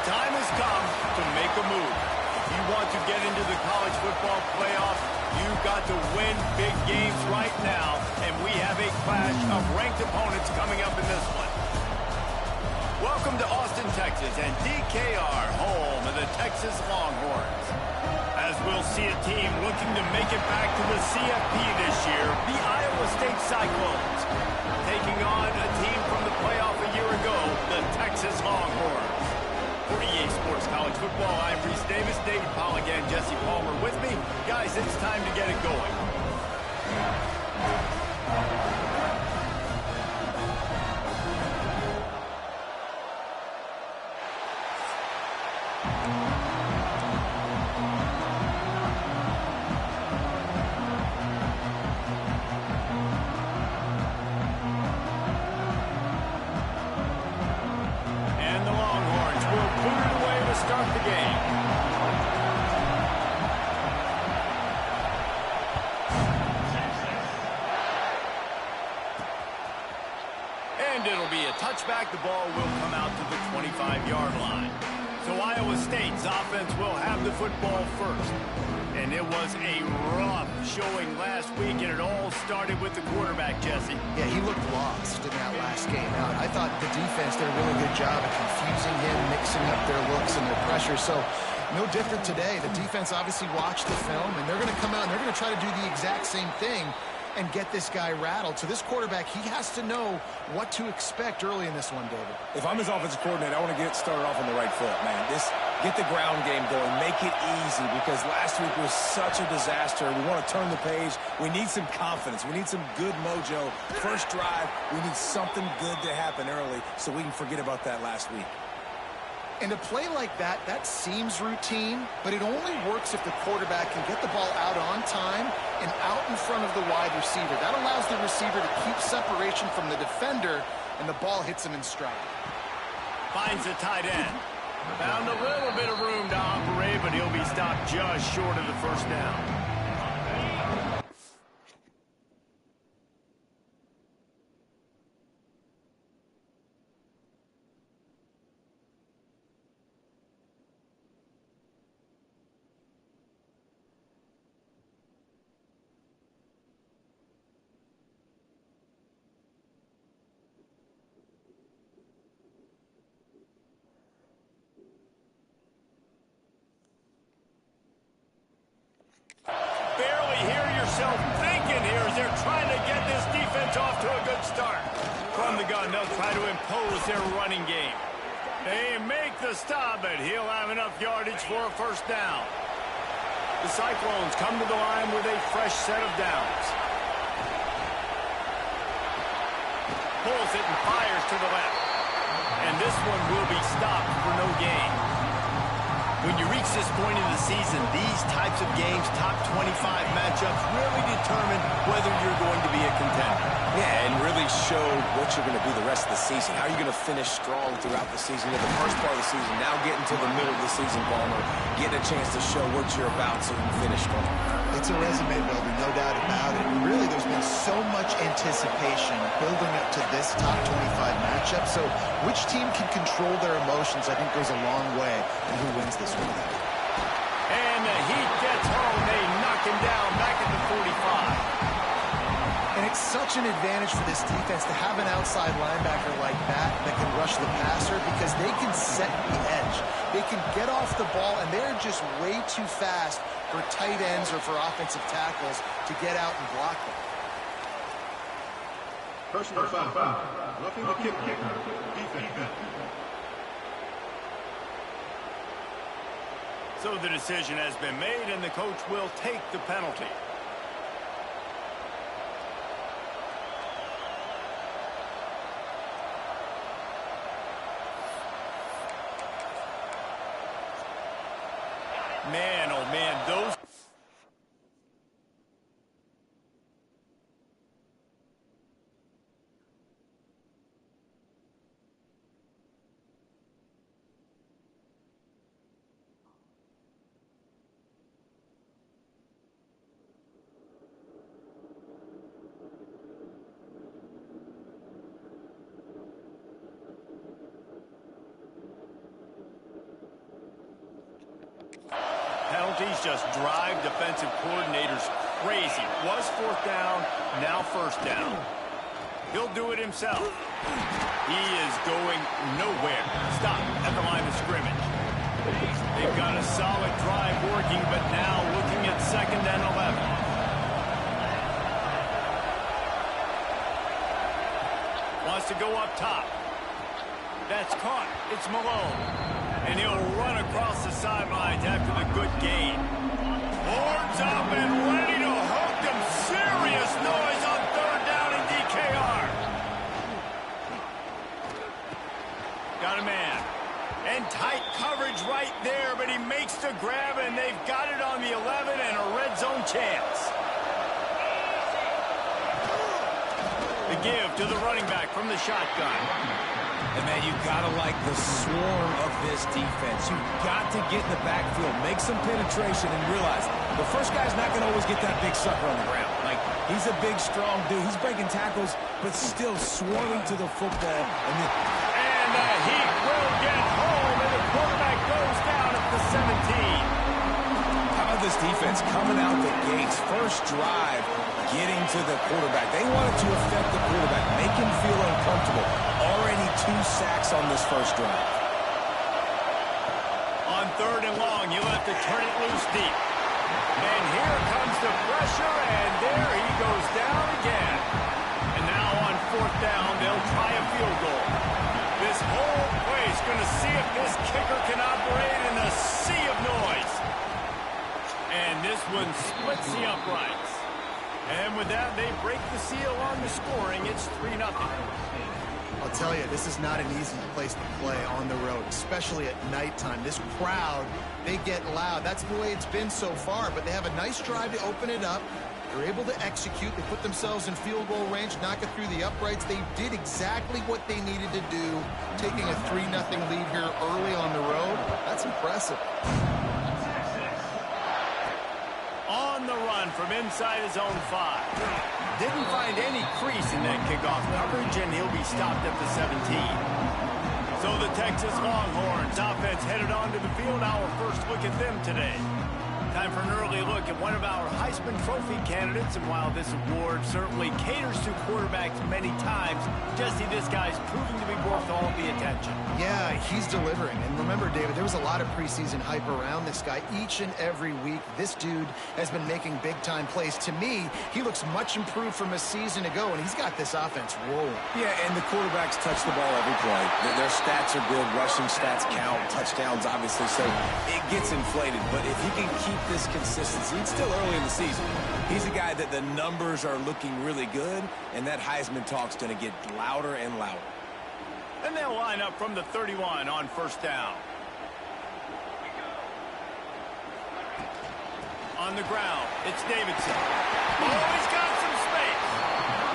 time has come to make a move. If you want to get into the college football playoffs, you've got to win big games right now, and we have a clash of ranked opponents coming up in this one. Welcome to Austin, Texas, and DKR, home of the Texas Longhorns. As we'll see a team looking to make it back to the CFP this year, the Iowa State Cyclones, taking on a team from the playoff a year ago, the Texas Longhorns. For EA Sports College Football, I'm Reese Davis, David Pollock, and Jesse Palmer with me. Guys, it's time to get it going. And it'll be a touchback. The ball will come out to the 25-yard line. So Iowa State's offense will have the football first. And it was a rough showing last week, and it all started with the quarterback, Jesse. Yeah, he looked lost in that last game. Now, I thought the defense did a really good job of confusing him, mixing up their looks and their pressure. So no different today. The defense obviously watched the film, and they're going to come out and they're going to try to do the exact same thing and get this guy rattled. So this quarterback, he has to know what to expect early in this one, David. If I'm his offensive coordinator, I want to get started off on the right foot, man. Get the ground game going. Make it easy, because last week was such a disaster. We want to turn the page. We need some confidence. We need some good mojo. First drive, we need something good to happen early so we can forget about that last week. And a play like that, that seems routine, but it only works if the quarterback can get the ball out on time and out in front of the wide receiver. That allows the receiver to keep separation from the defender, and the ball hits him in stride. Finds the tight end. Found a little bit of room to operate, but he'll be stopped just short of the first down. Thinking here as they're trying to get this defense off to a good start. From the gun, they'll try to impose their running game. They make the stop, but he'll have enough yardage for a first down. The Cyclones come to the line with a fresh set of downs. Pulls it and fires to the left. And this one will be stopped for no gain. When you reach this point in the season, these types of games, top 25 matchups, really determine whether you're going to be a contender. Yeah, and really show what you're going to be the rest of the season. How are you going to finish strong throughout the season? In the first part of the season, now getting to the middle of the season, Palmer, getting a chance to show what you're about so you can finish strong. It's a resume builder, no doubt about it. Really, there's been so much anticipation building up to this top 25 matchup. So which team can control their emotions, I think, goes a long way in who wins this one. And the heat gets home. They knock him down back at the 45. And it's such an advantage for this defense to have an outside linebacker like that can rush the passer, because they can set the edge. They can get off the ball, and they're just way too fast for tight ends or for offensive tackles to get out and block them. Personal foul. Roughing the kicker. Defense. So the decision has been made, and the coach will take the penalty. Man, oh man, those... just drive defensive coordinators crazy. Was fourth down, now first down. He'll do it himself. He is going nowhere. Stop at the line of scrimmage. They've got a solid drive working, but now looking at 2nd and 11. Wants to go up top. That's caught. It's Malone. And he'll run across the sidelines after the good gain. Horns up and ready to hook them. Serious noise on 3rd down in DKR. Got a man. And tight coverage right there, but he makes the grab, and they've got it on the 11 and a red zone chance. The give to the running back from the shotgun. And, man, you've got to like the swarm of this defense. You've got to get in the backfield, make some penetration, and realize the first guy's not going to always get that big sucker on the ground. Like, he's a big, strong dude. He's breaking tackles, but still swarming to the football. And the Heat will get home, and the quarterback goes down at the 17. How about this defense coming out the gates? First drive, getting to the quarterback. They wanted to affect the quarterback, make him feel uncomfortable. Already 2 sacks on this first drive. On 3rd and long, you'll have to turn it loose deep. And here comes the pressure, and there he goes down again. And now on 4th down, they'll try a field goal. This whole place going to see if this kicker can operate in a sea of noise. And this one splits the uprights. And with that, they break the seal on the scoring. It's 3-0. I'll tell you, this is not an easy place to play on the road, especially at nighttime. This crowd, they get loud. That's the way it's been so far, but they have a nice drive to open it up. They're able to execute. They put themselves in field goal range, knock it through the uprights. They did exactly what they needed to do, taking a 3-0 lead here early on the road. That's impressive. On the run from inside his own 5. Didn't find any crease in that kickoff coverage, and he'll be stopped at the 17. So the Texas Longhorns offense headed onto the field. Our first look at them today. Time for an early look at one of our Heisman Trophy candidates, and while this award certainly caters to quarterbacks many times, Jesse, this guy's proving to be worth all the attention. Yeah, he's delivering. And remember, David, there was a lot of preseason hype around this guy each and every week. This dude has been making big-time plays. To me, he looks much improved from a season ago, and he's got this offense rolling. Yeah, and the quarterbacks touch the ball every play. Their stats are good. Rushing stats count. Touchdowns, obviously, so it gets inflated. But if he can keep this consistency, it's still early in the season. He's a guy that the numbers are looking really good, and that Heisman talk's going to get louder and louder. And they'll line up from the 31 on 1st down. On the ground, it's Davidson. Oh, he's got some space.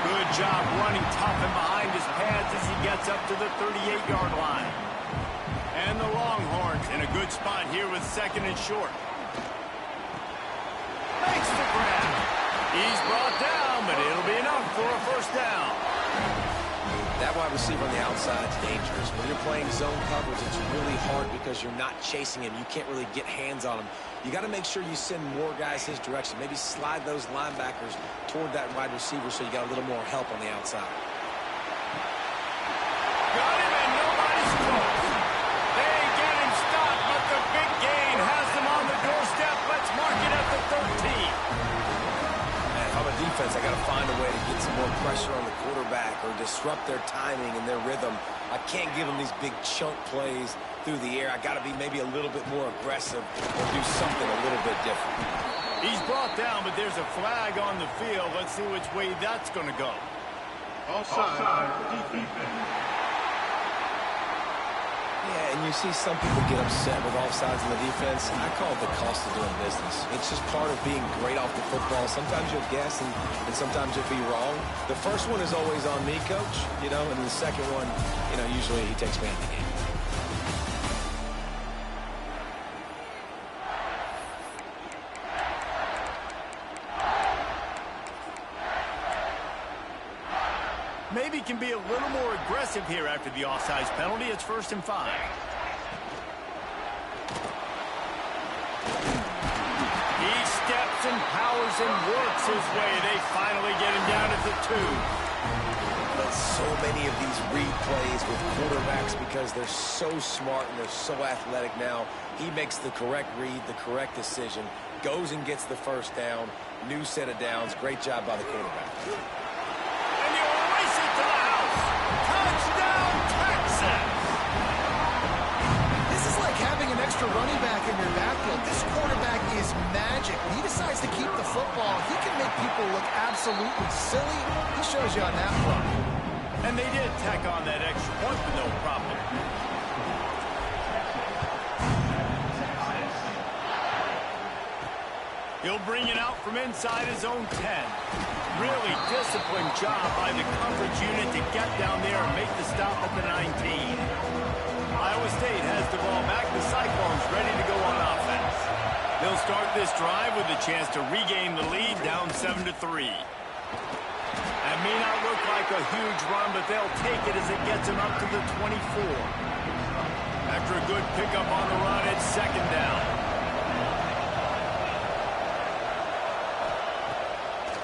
Good job running tough and behind his pads as he gets up to the 38-yard line. And the Longhorns in a good spot here with 2nd and short. Makes the grab. He's brought down, but it'll be enough for a 1st down. That wide receiver on the outside is dangerous. When you're playing zone coverage, it's really hard because you're not chasing him. You can't really get hands on him. You got to make sure you send more guys his direction. Maybe slide those linebackers toward that wide receiver so you got a little more help on the outside. Got him, and nobody's close. They get him stopped, but the big gain has them on the doorstep. Let's mark it at the 13. If I'm a defense, I got to find a way to get some more pressure on the quarterback or disrupt their timing and their rhythm. I can't give them these big chunk plays through the air. I got to be maybe a little bit more aggressive or do something a little bit different. He's brought down, but there's a flag on the field. Let's see which way that's going to go. Offside. Defense. Yeah, and you see some people get upset with offsides in the defense. I call it the cost of doing business. It's just part of being great off the football. Sometimes you'll guess, and sometimes you'll be wrong. The first one is always on me, Coach, and the second one, usually he takes me out of the game. Maybe can be a little more aggressive here after the offsides penalty. It's 1st and 5. moves and works his way. They finally get him down at the 2. But so many of these read plays with quarterbacks, because they're so smart and they're so athletic now, he makes the correct read, the correct decision, goes and gets the first down, new set of downs. Great job by the quarterback. And you race it to the house. Touchdown, Texas! This is like having an extra running back in your backfield. This quarterback is magic. When he decides to keep the football, he can make people look absolutely silly. He shows you on that front. And they did tack on that extra point with no problem. He'll bring it out from inside his own 10. Really disciplined job by the coverage unit to get down there and make the stop at the 19. Iowa State has the ball back. The Cyclones ready to go on offense. They'll start this drive with a chance to regain the lead, down 7-3. That may not look like a huge run, but they'll take it as it gets them up to the 24. After a good pickup on the run, it's second down.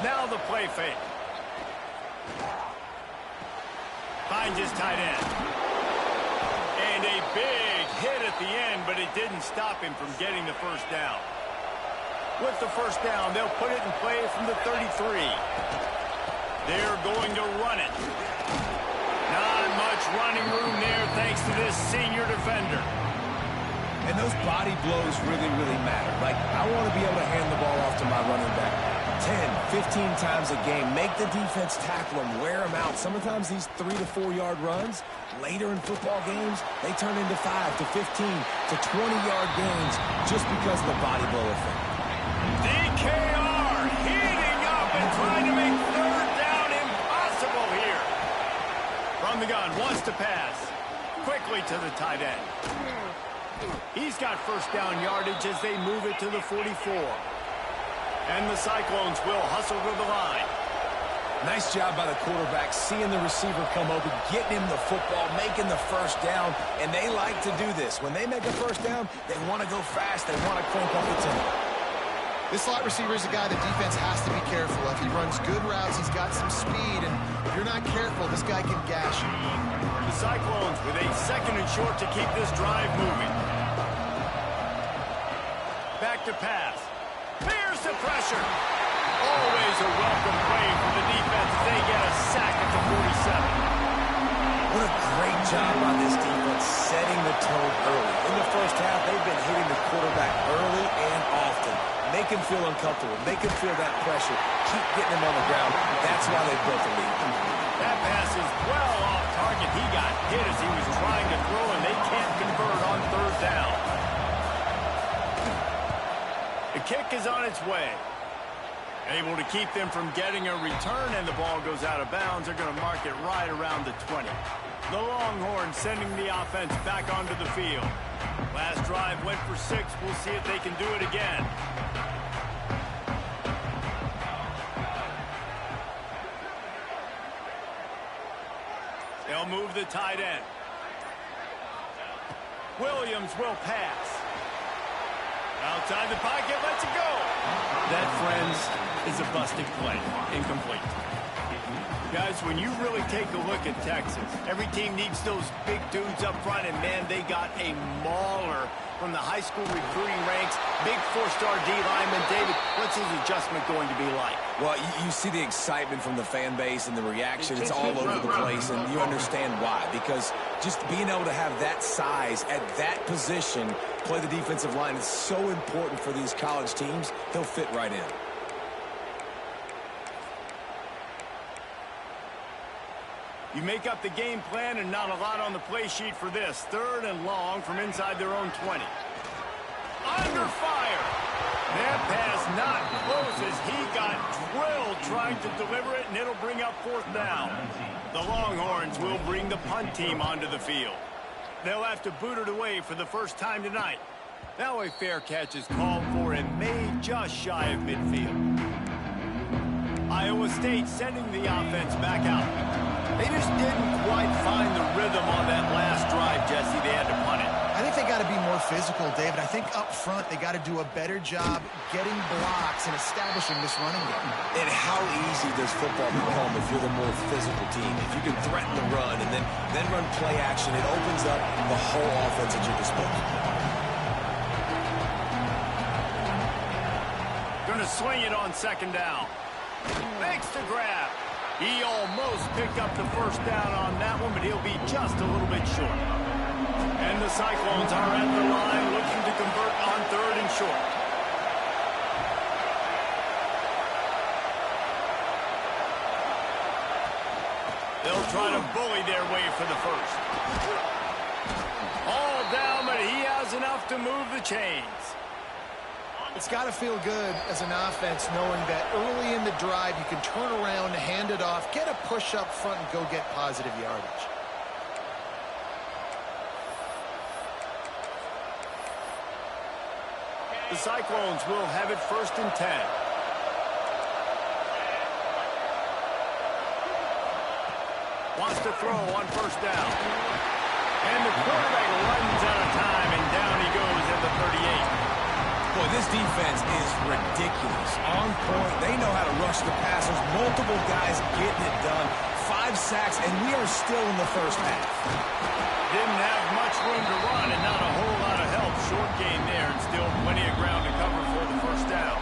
Now the play fake. Finds his tight end. And a big hit at the end, but it didn't stop him from getting the first down. With the first down, they'll put it in play from the 33. They're going to run it. Not much running room there thanks to this senior defender. And those body blows really, really matter. Like, I want to be able to hand the ball off to my running back 10, 15 times a game. Make the defense tackle him, wear him out. Sometimes these 3 to 4 yard runs, later in football games, they turn into 5 to 15 to 20-yard gains just because of the body blow effect. DKR heating up and trying to make third down impossible here. From the gun, wants to pass. Quickly to the tight end. He's got first down yardage as they move it to the 44. And the Cyclones will hustle to the line. Nice job by the quarterback, seeing the receiver come open, getting him the football, making the first down, and they like to do this. When they make a first down, they want to go fast, they want to crank up the tempo. This slot receiver is a guy the defense has to be careful of. He runs good routes, he's got some speed, and if you're not careful, this guy can gash you. The Cyclones with a second and short to keep this drive moving. Back to pass. There's the pressure. Always a welcome play for the defense as they get a sack at the 47. What a great job by this defense setting the tone early. In the first half, they've been hitting the quarterback early and often. Make him feel uncomfortable. Make him feel that pressure. Keep getting him on the ground. That's why they built the lead. That pass is well off target. He got hit as he was trying to throw, and they can't convert on third down. The kick is on its way. Able to keep them from getting a return, and the ball goes out of bounds. They're going to mark it right around the 20. The Longhorns sending the offense back onto the field. Last drive went for 6. We'll see if they can do it again. They'll move the tight end. Williams will pass. Outside the pocket, lets it go. That, friends, is a busted play. Incomplete. Guys, when you really take a look at Texas, every team needs those big dudes up front, and, man, they got a mauler from the high school recruiting ranks. Big 4-star D lineman. David, what's his adjustment going to be like? Well, you see the excitement from the fan base and the reaction. It's all over the place, and you understand why. Because just being able to have that size at that position, play the defensive line, is so important for these college teams. He'll fit right in. You make up the game plan, and not a lot on the play sheet for this. Third and long from inside their own 20. Under fire. That pass not close as he got drilled trying to deliver it, and it'll bring up fourth down. The Longhorns will bring the punt team onto the field. They'll have to boot it away for the first time tonight. Now a fair catch is called for and made just shy of midfield. Iowa State sending the offense back out. They just didn't quite find the rhythm on that last drive, Jesse. They had to punt it. I I think they got to be more physical, David. I think up front they got to do a better job getting blocks and establishing this running game. And how easy does football become if you're the more physical team? If you can threaten the run and then run play action, it opens up the whole offense at your disposal. Going to swing it on second down. Makes the grab. He almost picked up the first down on that one, but he'll be just a little bit short. And the Cyclones are at the line looking to convert on third and short. They'll try to bully their way for the first. All down, but he has enough to move the chains. It's got to feel good as an offense knowing that early in the drive you can turn around, hand it off, get a push up front, and go get positive yardage. The Cyclones will have it 1st and 10. Wants to throw on first down. And the quarterback runs out of time, and down he goes at the 38. Boy, this defense is ridiculous. On point. They know how to rush the passers. Multiple guys getting it done. 5 sacks, and we are still in the first half. Didn't have much room to run and not a whole lot of help. Short gain there and still plenty of ground to cover for the first down.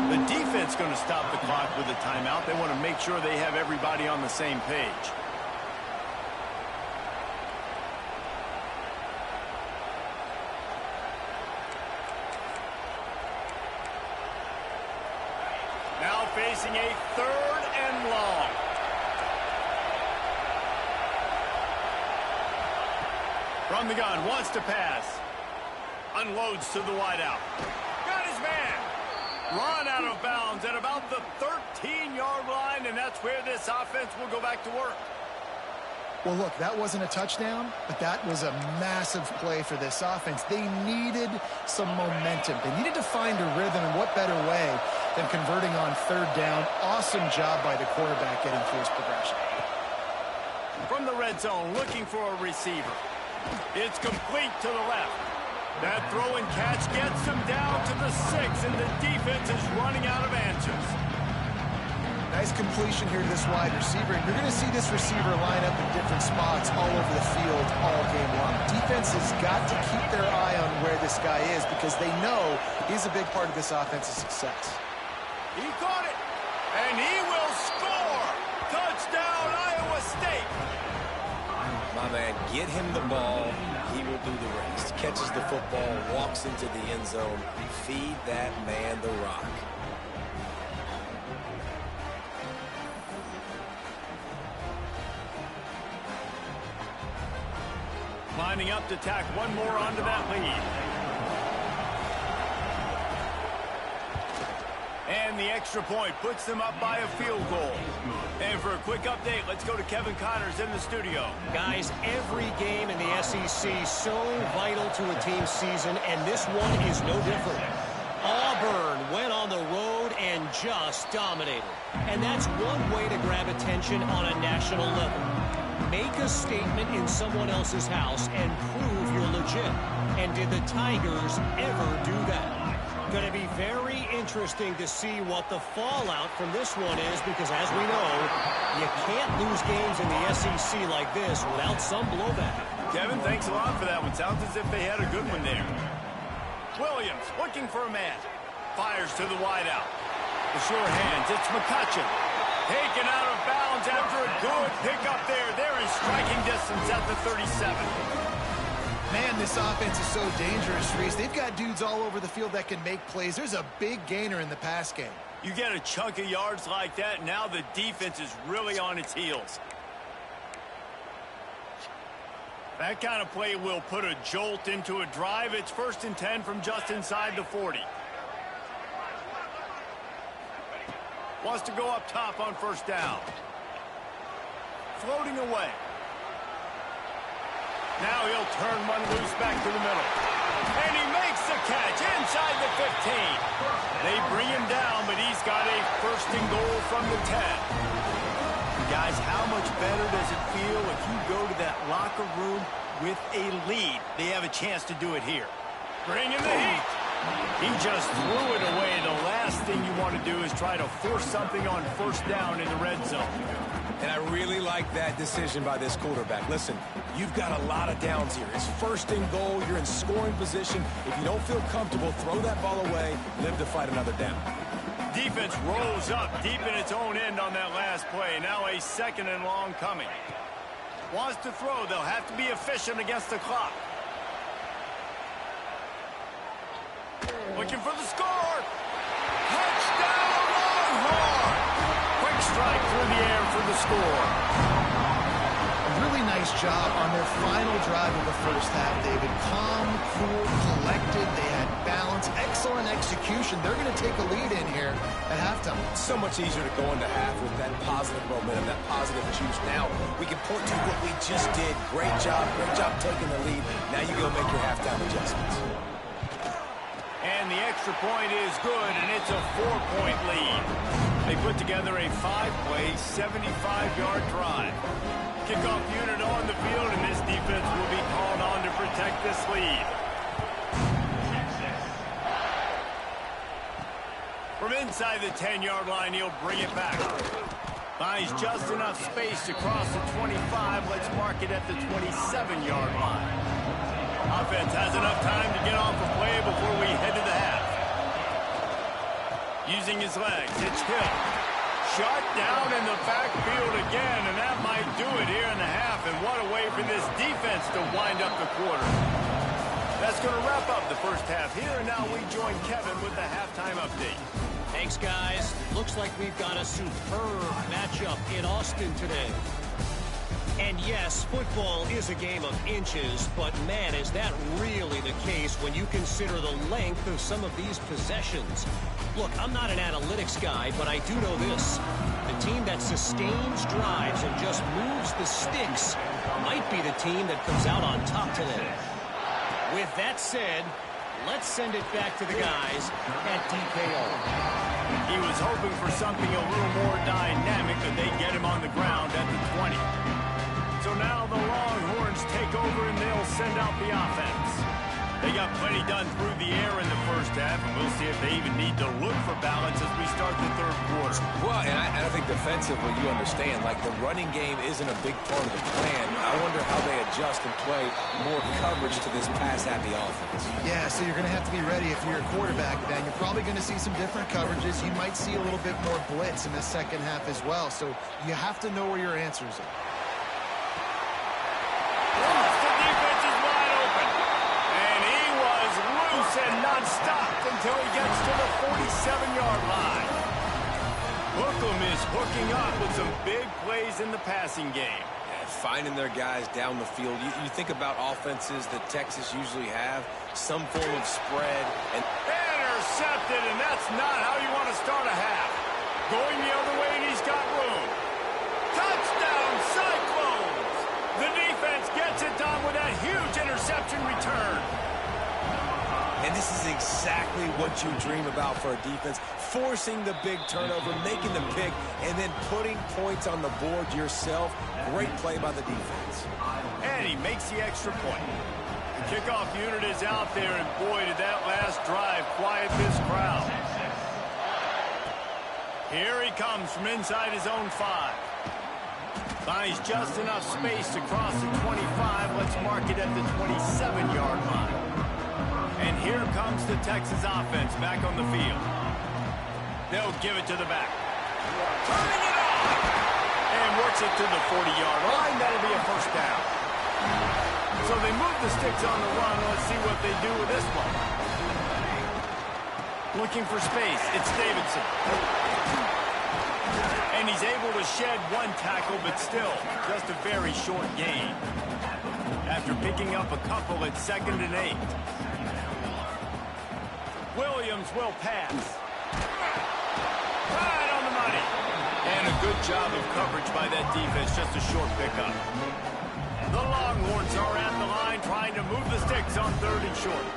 The defense going to stop the clock with a timeout. They want to make sure they have everybody on the same page. Now facing a 3rd and long. From the gun, wants to pass. Unloads to the wideout. Got his man. Run out of bounds at about the 13-yard line, and that's where this offense will go back to work. Well, look, that wasn't a touchdown, but that was a massive play for this offense. They needed some momentum. They needed to find a rhythm, and what better way than converting on 3rd down. Awesome job by the quarterback getting through his progression. From the red zone, looking for a receiver. It's complete to the left. That throw and catch gets them down to the 6, and the defense is running out of answers. Nice completion here to this wide receiver, and you're going to see this receiver line up in different spots all over the field all game long. Defense has got to keep their eye on where this guy is because they know he's a big part of this offense's success. He caught it, and he will score. Touchdown, Iowa State. My man, get him the ball. He will do the rest. Catches the football, walks into the end zone. Feed that man the rock. Lining up to tack one more onto that lead. And the extra point puts them up by a field goal. And for a quick update, let's go to Kevin Connors in the studio. Guys, every game in the SEC so vital to a team's season, and this one is no different. Auburn went on the road and just dominated. And that's one way to grab attention on a national level. Make a statement in someone else's house and prove you're legit. And did the Tigers ever do that? Going to be very interesting to see what the fallout from this one is because, as we know, you can't lose games in the SEC like this without some blowback. Kevin, thanks a lot for that one. Sounds as if they had a good one there. Williams looking for a man. Fires to the wideout. The sure hands. It's McCutcheon. Taken out of bounds after a good pickup there. They're in striking distance at the 37. Man, this offense is so dangerous, Reese. They've got dudes all over the field that can make plays. There's a big gainer in the pass game. You get a chunk of yards like that, now the defense is really on its heels. That kind of play will put a jolt into a drive. It's 1st and 10 from just inside the 40. Wants to go up top on first down. Floating away. Now he'll turn one loose back to the middle. And he makes the catch inside the 15. They bring him down, but he's got a 1st and goal from the 10. Guys, how much better does it feel if you go to that locker room with a lead. They have a chance to do it here. Bring in the heat. He just threw it away. The last thing you want to do is try to force something on first down in the red zone. And I really like that decision by this quarterback. Listen, you've got a lot of downs here. It's first and goal. You're in scoring position. If you don't feel comfortable, throw that ball away. Live to fight another down. Defense rolls up deep in its own end on that last play. Now a second and long coming. Wants to throw. They'll have to be efficient against the clock. Looking for the score. Touchdown, Longhorn! Quick strike through the air for the score. A really nice job on their final drive of the first half, David. Calm, cool, collected. They had balance. Excellent execution. They're going to take a lead in here at halftime. It's so much easier to go into half with that positive momentum, that positive juice. Now we can point to what we just did. Great job taking the lead. Now you go make your halftime adjustments. And the extra point is good, and it's a 4-point lead. They put together a 5-play, 75-yard drive. Kickoff unit on the field, and this defense will be called on to protect this lead. From inside the 10-yard line, he'll bring it back. Finds just enough space to cross the 25. Let's mark it at the 27-yard line. Offense has enough time to get off a play before we head to the half. Using his legs, it's Hill. Shot down in the backfield again, and that might do it here in the half. And what a way for this defense to wind up the quarter. That's going to wrap up the first half here, and now we join Kevin with the halftime update. Thanks, guys. Looks like we've got a superb matchup in Austin today. And yes, football is a game of inches, but man, is that really the case when you consider the length of some of these possessions. Look, I'm not an analytics guy, but I do know this. The team that sustains drives and just moves the sticks might be the team that comes out on top today. With that said, let's send it back to the guys at DKO. He was hoping for something a little more dynamic, but they get him on the ground at the 20. So now the Longhorns take over and they'll send out the offense. They got plenty done through the air in the first half, and we'll see if they even need to look for balance as we start the third quarter. Well, and I think defensively, you understand, like the running game isn't a big part of the plan. I wonder how they adjust and play more coverage to this pass-happy offense. Yeah, so you're going to have to be ready if you're a quarterback, Ben. You're probably going to see some different coverages. You might see a little bit more blitz in the second half as well, so you have to know where your answers are. And not stopped until he gets to the 47-yard line. Hookem is hooking up with some big plays in the passing game. Yeah, finding their guys down the field. You think about offenses that Texas usually have, some form of spread. And intercepted, and that's not how you want to start a half. Going the other way, and he's got room. Touchdown, Cyclones! The defense gets it done with that huge interception return. And this is exactly what you dream about for a defense. Forcing the big turnover, making the pick, and then putting points on the board yourself. Great play by the defense. And he makes the extra point. The kickoff unit is out there, and boy, did that last drive quiet this crowd. Here he comes from inside his own 5. Finds just enough space to cross the 25. Let's mark it at the 27-yard line. And here comes the Texas offense back on the field. They'll give it to the back. Turning it on! And works it to the 40-yard line. That'll be a first down. So they move the sticks on the run. Let's see what they do with this one. Looking for space. It's Davidson. And he's able to shed one tackle, but still just a very short gain. After picking up a couple at 2nd and 8. Williams will pass. Right on the money. And a good job of coverage by that defense. Just a short pickup. The Longhorns are at the line trying to move the sticks on 3rd and short.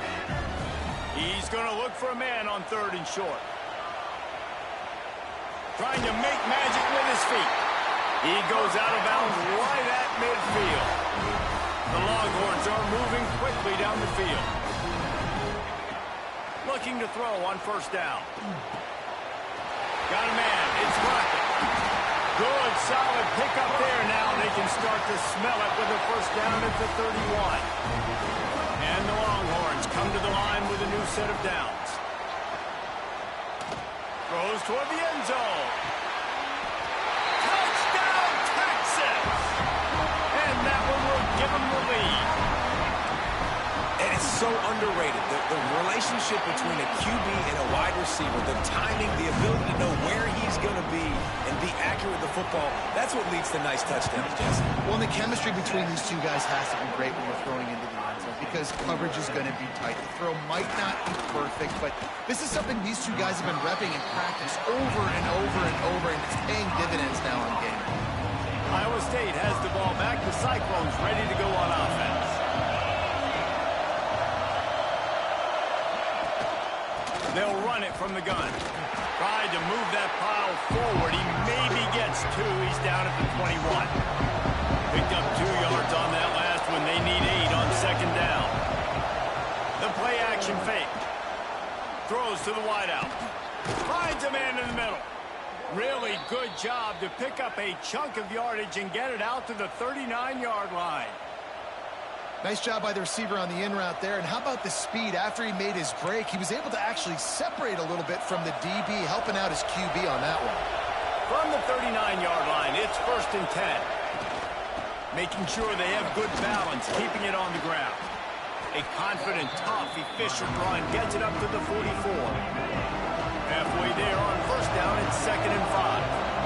He's going to look for a man on 3rd and short. Trying to make magic with his feet. He goes out of bounds right at midfield. The Longhorns are moving quickly down the field. Looking to throw on first down. Got a man. It's Rocket. Good, solid pickup there. Now they can start to smell it with a first down at the 31. And the Longhorns come to the line with a new set of downs. Throws toward the end zone. Touchdown, Texas! And that one will give them the lead. And it's so underrated. The relationship between a QB and a wide receiver, the timing, the ability to know where he's going to be and be accurate with the football, that's what leads to nice touchdowns, Jesse. Well, and the chemistry between these two guys has to be great when we're throwing into the end zone because coverage is going to be tight. The throw might not be perfect, but this is something these two guys have been repping in practice over and over and over, and it's paying dividends now on game. Iowa State has the ball back. The Cyclones ready to go on offense. They'll run it from the gun. Tried to move that pile forward. He maybe gets two. He's down at the 21. Picked up 2 yards on that last one. They need 8 on second down. The play action fake. Throws to the wideout. Finds a man in the middle. Really good job to pick up a chunk of yardage and get it out to the 39-yard line. Nice job by the receiver on the in route there. And how about the speed? After he made his break, he was able to actually separate a little bit from the DB, helping out his QB on that one. From the 39-yard line, it's 1st and 10. Making sure they have good balance, keeping it on the ground. A confident, tough, efficient run gets it up to the 44. Halfway there on first down, it's 2nd and 5.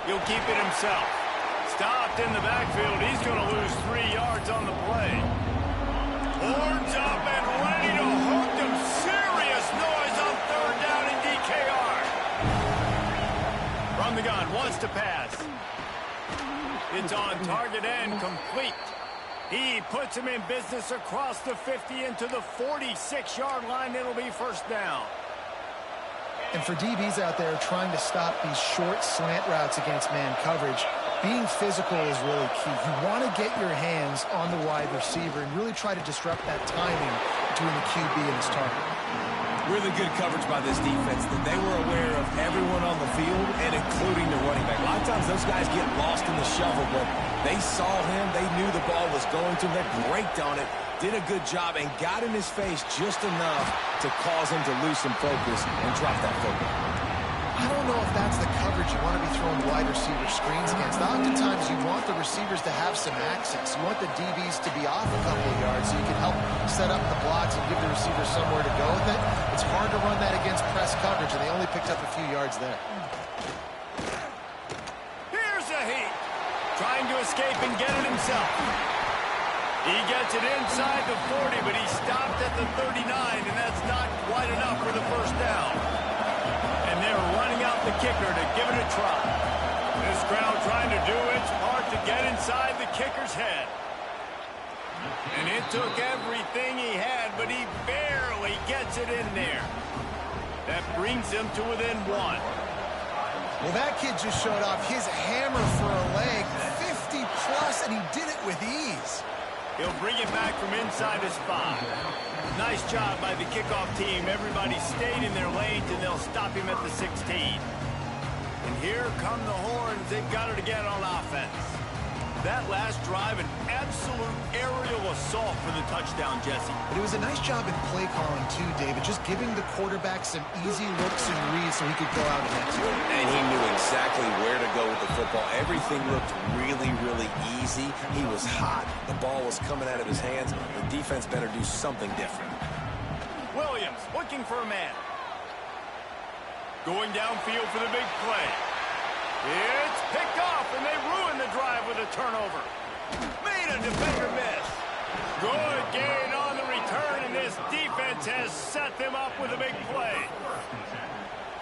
He'll keep it himself. Stopped in the backfield. He's going to lose 3 yards on the play. Horns up and ready to hook them. Serious noise on 3rd down in DKR. From the gun, wants to pass. It's on target and complete. He puts him in business across the 50 into the 46-yard line. It'll be first down. And for DBs out there trying to stop these short slant routes against man coverage, being physical is really key. You want to get your hands on the wide receiver and really try to disrupt that timing between the QB and his target. Really good coverage by this defense. That they were aware of everyone on the field and including the running back. A lot of times those guys get lost in the shuffle, but they saw him. They knew the ball was going to them. They braked on it, did a good job, and got in his face just enough to cause him to lose some focus and drop that football. I don't know if that's the coverage you want to be throwing wide receiver screens against. Oftentimes you want the receivers to have some access. You want the DBs to be off a couple of yards so you can help set up the blocks and give the receiver somewhere to go with it. It's hard to run that against press coverage, and they only picked up a few yards there. Here's a heat. Trying to escape and get it himself. He gets it inside the 40, but he stopped at the 39, and that's not quite enough for the first down. And they're running out the kicker to give it a try. This crowd trying to do its part to get inside the kicker's head. And it took everything he had, but he barely gets it in there. That brings him to within 1. Well, that kid just showed off his hammer for a leg, 50-plus, and he did it with ease. He'll bring it back from inside his 5. Nice job by the kickoff team. Everybody stayed in their lanes, and they'll stop him at the 16. And here come the Horns. They've got it again on offense. That last drive, an absolute aerial assault for the touchdown, Jesse. But it was a nice job in play calling, too, David, just giving the quarterback some easy looks and reads so he could go out and answer it. And he knew exactly where to go with the football. Everything looked really, really easy. He was hot. The ball was coming out of his hands. The defense better do something different. Williams looking for a man. Going downfield for the big play. It's picked off, and they ruin the drive with a turnover. Made a defender miss. Good gain on the return, and this defense has set them up with a big play.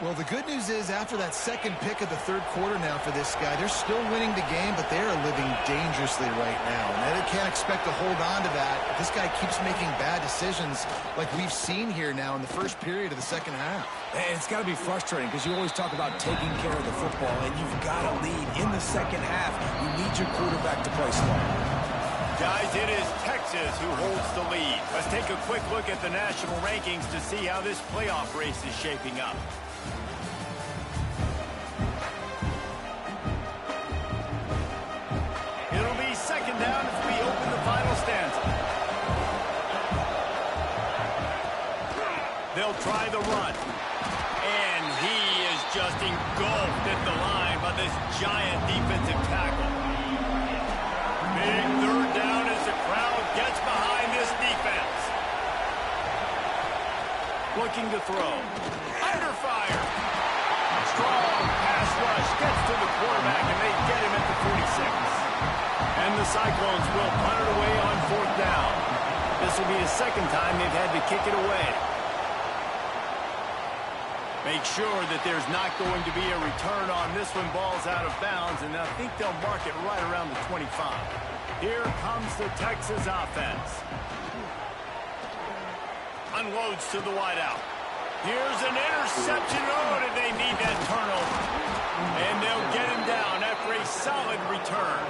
Well, the good news is after that second pick of the third quarter now for this guy, they're still winning the game, but they are living dangerously right now. And they can't expect to hold on to that. This guy keeps making bad decisions like we've seen here now in the first period of the second half. And it's got to be frustrating because you always talk about taking care of the football, and you've got to lead in the second half. You need your quarterback to play smart. Guys, it is Texas who holds the lead. Let's take a quick look at the national rankings to see how this playoff race is shaping up. It'll be second down as we open the final stanza. They'll try the run. And he is just engulfed at the line by this giant defensive tackle. Big third down as the crowd gets behind this defense. Looking to throw. Under fire. Strong pass rush gets to the quarterback, and they get him at the 46. And the Cyclones will punt it away on fourth down. This will be the second time they've had to kick it away. Make sure that there's not going to be a return on this one. Ball's out of bounds, and I think they'll mark it right around the 25. Here comes the Texas offense. Unloads to the wideout. Here's an interception. Oh, did they need that turnover? And they'll get him down after a solid return.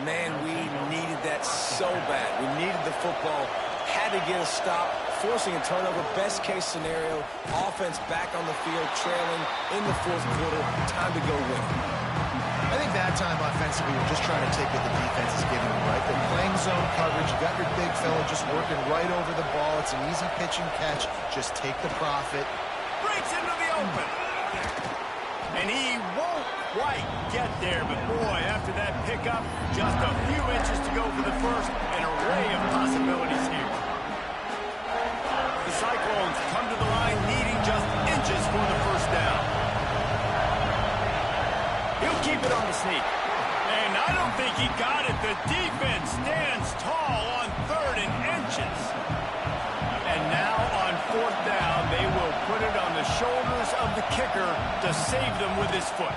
Man, we needed that so bad. We needed the football. Had to get a stop, forcing a turnover. Best case scenario, offense back on the field, trailing in the fourth quarter. Time to go win. I think that time offensively, we're just trying to take what the defense is giving them, right? They're playing zone coverage. You got your big fella just working right over the ball. It's an easy pitch and catch. Just take the profit. Breaks into the open. And he won't quite get there, but boy, after that pickup, just a few inches to go for the first. An array of possibilities here. The Cyclones come to the line needing just inches for the first down. He'll keep it on the sneak. And I don't think he got it. The defense stands tall on third and inches. And now on fourth down, they will put it on the shoulders of the kicker to save them with his foot.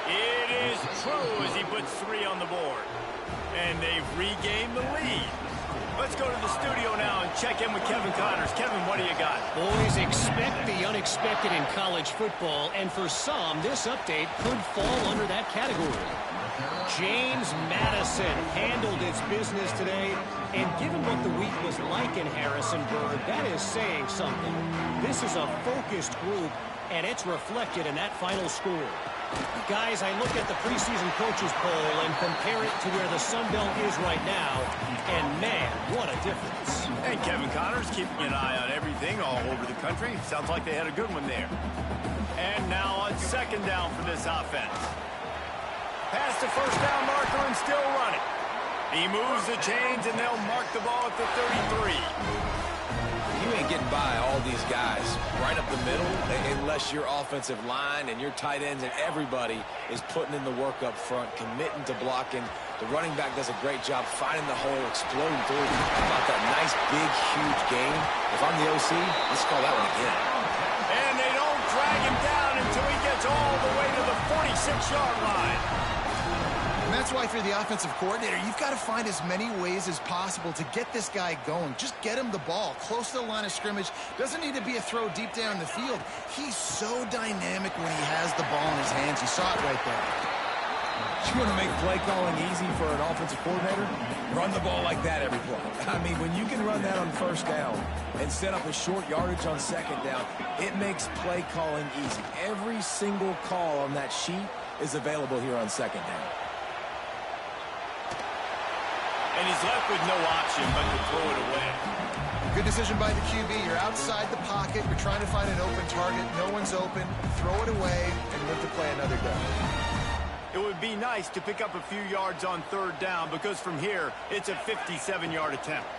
It is true as he puts 3 on the board. And they've regained the lead. Let's go to the studio now and check in with Kevin Connors. Kevin, what do you got? Boys, expect the unexpected in college football, and for some, this update could fall under that category. James Madison handled his business today, and given what the week was like in Harrisonburg, that is saying something. This is a focused group, and it's reflected in that final score. Guys, I look at the preseason coaches poll and compare it to where the Sun Belt is right now, and man, what a difference. And Kevin Connors keeping an eye on everything all over the country. Sounds like they had a good one there. And now on second down for this offense. Past the first down marker and still running. He moves the chains, and they'll mark the ball at the 33. You ain't getting by all these guys right up the middle unless your offensive line and your tight ends and everybody is putting in the work up front, committing to blocking. The running back does a great job finding the hole, exploding through. How about that nice, big, huge game? If I'm the OC, let's call that one again. And they don't drag him down until he gets all the way to the 46-yard line. And that's why if you're the offensive coordinator, you've got to find as many ways as possible to get this guy going. Just get him the ball close to the line of scrimmage. Doesn't need to be a throw deep down the field. He's so dynamic when he has the ball in his hands. You saw it right there. You want to make play calling easy for an offensive coordinator? Run the ball like that every play. I mean, when you can run that on first down and set up a short yardage on second down, it makes play calling easy. Every single call on that sheet is available here on second down. And he's left with no option but to throw it away. Good decision by the QB. You're outside the pocket. You're trying to find an open target. No one's open. Throw it away and live to play another day. It would be nice to pick up a few yards on third down because from here, it's a 57-yard attempt.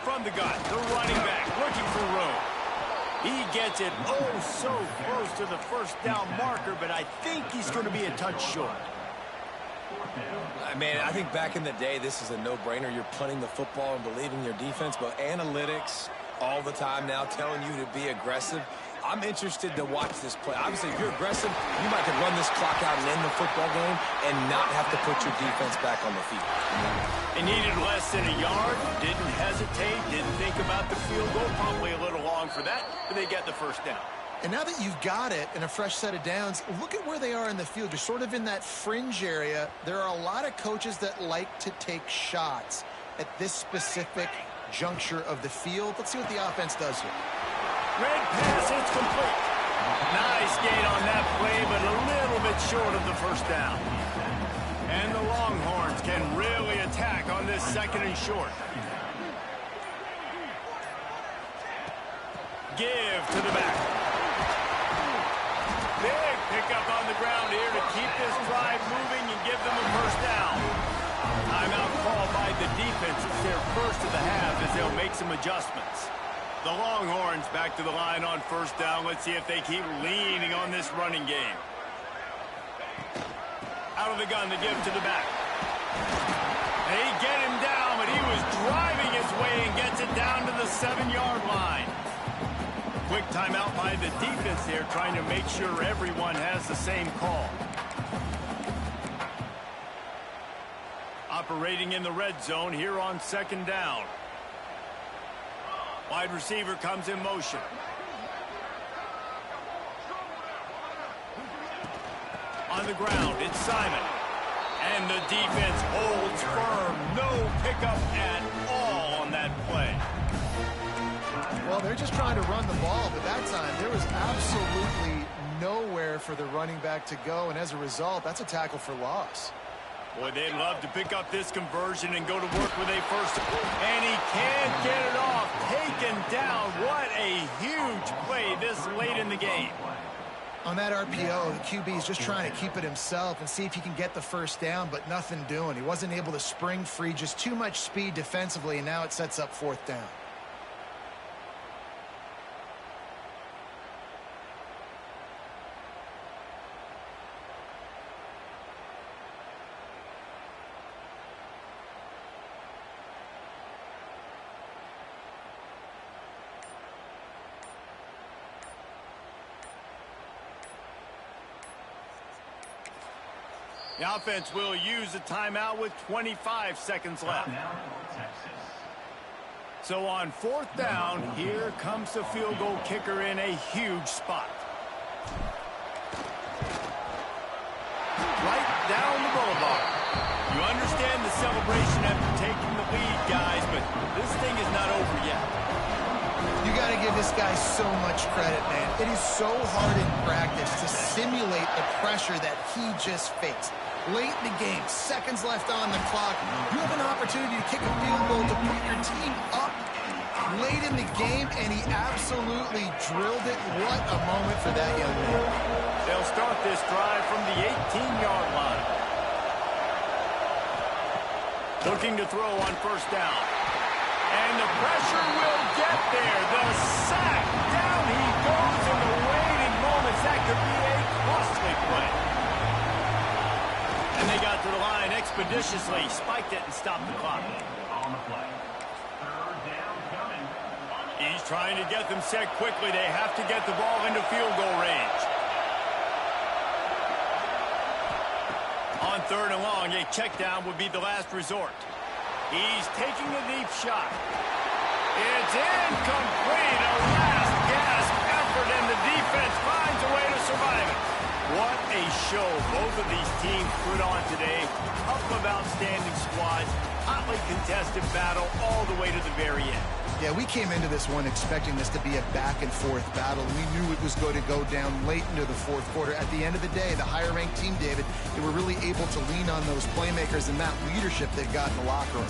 From the gun, the running back looking for room. He gets it so close to the first down marker, but I think he's going to be a touch short. Man, I think back in the day, this is a no-brainer. You're punting the football and believing your defense, but analytics all the time now telling you to be aggressive. I'm interested to watch this play. Obviously, if you're aggressive, you might could run this clock out and end the football game and not have to put your defense back on the field. They needed less than a yard, didn't hesitate, didn't think about the field goal, probably a little long for that, but they get the first down. And now that you've got it and a fresh set of downs, look at where they are in the field. You're sort of in that fringe area. There are a lot of coaches that like to take shots at this specific juncture of the field. Let's see what the offense does here. Red pass, it's complete. Nice gain on that play, but a little bit short of the first down. And the Longhorns can really attack on this second and short. Give to the back. Big pickup on the ground here to keep this drive moving and give them a first down. Timeout called by the defense. It's their first of the half as they'll make some adjustments. The Longhorns back to the line on first down. Let's see if they keep leaning on this running game. Out of the gun, the give to the back. They get him down, but he was driving his way and gets it down to the 7-yard line. Quick timeout by the defense there, trying to make sure everyone has the same call. Operating in the red zone here on second down. Wide receiver comes in motion. On the ground, it's Simon. And the defense holds firm. No pickup at all on that play. Well, they're just trying to run the ball, but that time there was absolutely nowhere for the running back to go, and as a result, that's a tackle for loss. Boy, they'd love to pick up this conversion and go to work with a first. And he can't get it off. Taken down. What a huge play this late in the game. On that RPO, the QB is just trying to keep it himself and see if he can get the first down, but nothing doing. He wasn't able to spring free, just too much speed defensively, and now it sets up fourth down. The offense will use a timeout with 25 seconds left. So on fourth down, here comes the field goal kicker in a huge spot. Right down the boulevard. You understand the celebration after taking the lead, guys, but this thing is not over yet. You got to give this guy so much credit, man. It is so hard in practice to simulate the pressure that he just faced. Late in the game, seconds left on the clock. You have an opportunity to kick a field goal to put your team up late in the game, and he absolutely drilled it. What a moment for that young man. They'll start this drive from the 18-yard line. Looking to throw on first down. And the pressure will get there. The sack. Down he goes in the waiting moments. That could be a costly play. And they got to the line expeditiously. Spiked it and stopped the clock. On the play. Third down coming. He's trying to get them set quickly. They have to get the ball into field goal range. On third and long, a check down would be the last resort. He's taking a deep shot. It's incomplete. A last gasp effort, and the defense finds a way to survive it. What a show both of these teams put on today. Couple of outstanding squads. Hotly contested battle all the way to the very end. Yeah, we came into this one expecting this to be a back-and-forth battle. We knew it was going to go down late into the fourth quarter. At the end of the day, the higher-ranked team, David, they were really able to lean on those playmakers and that leadership they've got in the locker room.